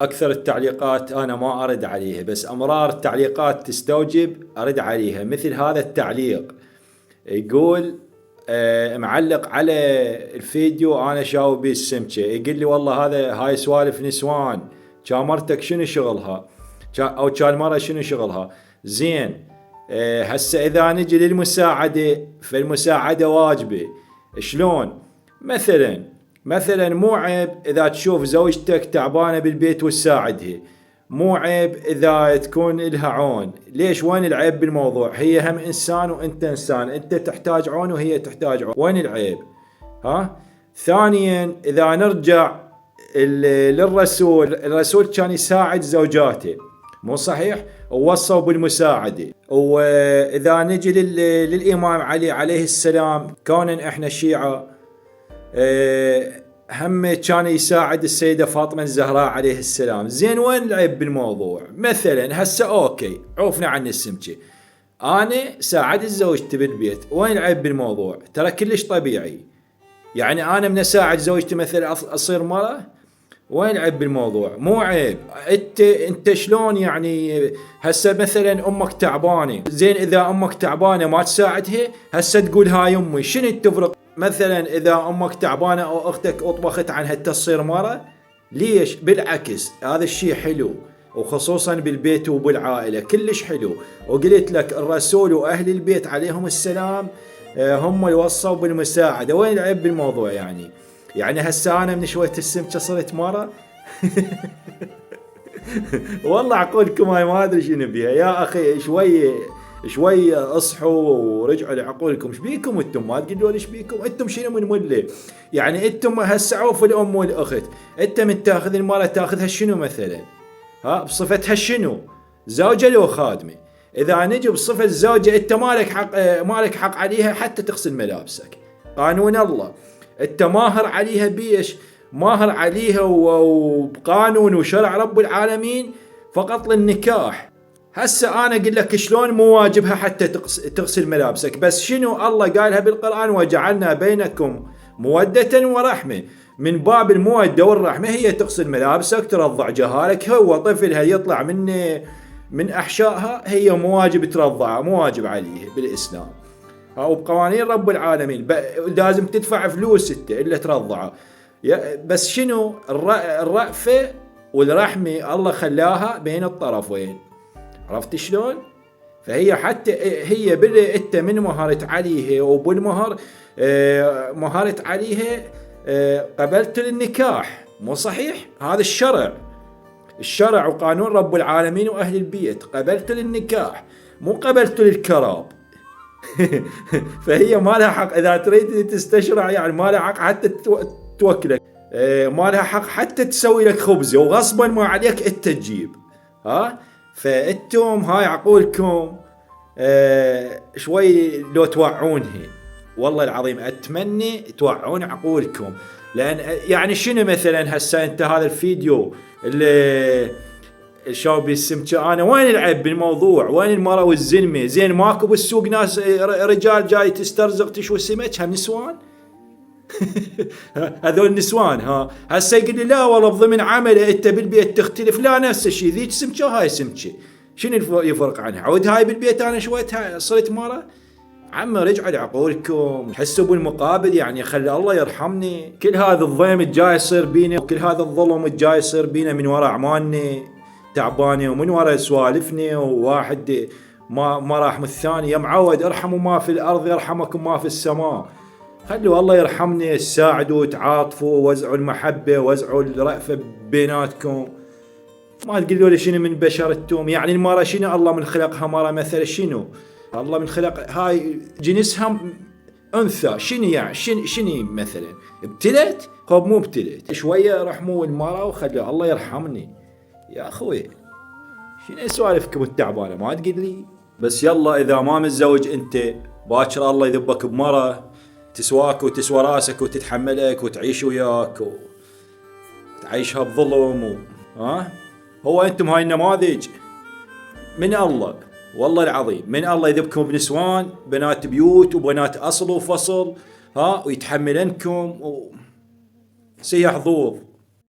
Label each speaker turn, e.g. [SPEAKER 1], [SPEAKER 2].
[SPEAKER 1] أكثر التعليقات أنا ما أرد عليها، بس أمرار التعليقات تستوجب أرد عليها. مثل هذا التعليق يقول معلق على الفيديو أنا شاوي بيه السمكة، يقول لي والله هاي سوالف نسوان، كان مرتك شنو شغلها، أو كان مرة شنو شغلها. زين هسه إذا نجي للمساعدة، فالمساعدة واجبة. شلون؟ مثلا مو عيب إذا تشوف زوجتك تعبانة بالبيت وتساعدها، مو عيب إذا تكون إلها عون. ليش؟ وين العيب بالموضوع؟ هي هم إنسان وأنت إنسان، أنت تحتاج عون وهي تحتاج عون، وين العيب؟ ثانيا إذا نرجع للرسول، الرسول كان يساعد زوجاته، مو صحيح؟ ووصوا بالمساعدة. وإذا نجي للإمام علي عليه السلام، كوننا إحنا الشيعة، هم كان يساعد السيدة فاطمة الزهراء عليه السلام. زين وين العيب بالموضوع؟ مثلا هسه أوكي عوفنا عن السمكة، أنا ساعد زوجتي بالبيت، وين العيب بالموضوع؟ ترى كلش طبيعي. يعني أنا من أساعد زوجتي مثلا أصير مرة، وين العيب بالموضوع؟ مو عيب. انت شلون يعني؟ هسه مثلا امك تعبانه، زين اذا امك تعبانه ما تساعدها، هسه تقول هاي امي، شنو تفرق؟ مثلا اذا امك تعبانه او اختك اطبخت عنها تصير مره؟ ليش؟ بالعكس هذا الشيء حلو، وخصوصا بالبيت وبالعائله كلش حلو. وقلت لك الرسول واهل البيت عليهم السلام هم اللي وصوا بالمساعده، وين العيب بالموضوع يعني هسه انا من شويه السمكه صرت مره؟ والله عقولكم هاي ما ادري شنو بيها يا اخي. شويه اصحوا ورجعوا لعقولكم. ايش بيكم انتم؟ ما تقولوا لي ايش بيكم انتم؟ شنو من مله؟ يعني انتم هسه عوف الام والاخت، انت من تاخذ المراه تاخذها شنو مثلا؟ بصفتها شنو؟ زوجه لو خادمه؟ اذا نجي بصفه الزوجه، انت مالك حق عليها حتى تغسل ملابسك، قانون الله. انت ماهر عليها بيش؟ ماهر عليها وبقانون وشرع رب العالمين فقط للنكاح. هسه انا اقول لك شلون مو واجبها حتى تغسل ملابسك، بس شنو الله قالها بالقرآن؟ وجعلنا بينكم مودة ورحمة. من باب المودة والرحمة هي تغسل ملابسك، ترضع جهالك، هو طفلها يطلع من احشائها، هي مو واجب ترضعه، مو واجب عليه بالاسلام. وبقوانين رب العالمين لازم تدفع فلوس انت الا ترضعه. بس شنو الرأفة والرحمة الله خلاها بين الطرفين، عرفت شلون؟ فهي حتى هي انت من مهرت عليها وبالمهر مهرت عليها قبلت للنكاح، مو صحيح؟ هذا الشرع وقانون رب العالمين واهل البيت، قبلت للنكاح مو قبلت للكراب. فهي ما لها حق اذا تريد تستشرع، يعني ما لها حق حتى توكلك، ما لها حق حتى تسوي لك خبزه، وغصبا ما عليك انت تجيب. فانتم هاي عقولكم شوي لو توعونها، والله العظيم اتمنى توعون عقولكم. لان يعني شنو مثلا هسه انت هذا الفيديو اللي شاو بالسمكة، انا وين العيب بالموضوع؟ وين المرأة والزلمة؟ زين ماكو بالسوق ناس رجال جاي تسترزق تشوي سمك؟ هم نسوان. هذول نسوان. هسه يقول لي لا والله بضمن عمله انت بالبيت تختلف. لا نفس الشيء، ذيك سمكة وهاي سمكة، شنو يفرق عنها؟ عود هاي بالبيت انا شويتها صرت مرة. عم رجعوا لعقولكم، حسوا بالمقابل. يعني خلي الله يرحمني، كل هذا الضيم الجاي يصير بينا، وكل هذا الظلم الجاي يصير بينا من وراء اعمالنا تعبانه، ومن وراء سوالفنا، وواحد ما راح من الثاني. يا معود ارحموا ما في الارض يرحمكم ما في السماء. خلوا الله يرحمنا، ساعدوا تعاطفوا، وزعوا المحبه، وزعوا الرأفه بيناتكم. ما تقولوا لي شنو من بشر انتم؟ يعني المرأة شنو الله من خلقها مرأة مثلا؟ شنو الله من خلق هاي جنسها انثى؟ شنو يعني شنو مثلا؟ ابتلت؟ خب مو ابتلت، شويه رحموا المرأة وخلوا الله يرحمني. يا اخوي شنو سوالفكم التعبانه؟ ما تقول لي بس يلا اذا ما متزوج انت، باكر الله يذبك بمرة تسواك وتسوى راسك وتتحملك وتعيش وياك وتعيشها بظلم هو انتم هاي النماذج من الله، والله العظيم من الله يذبكم بنسوان، بنات بيوت وبنات اصل وفصل، ويتحملنكم سيح ضوض.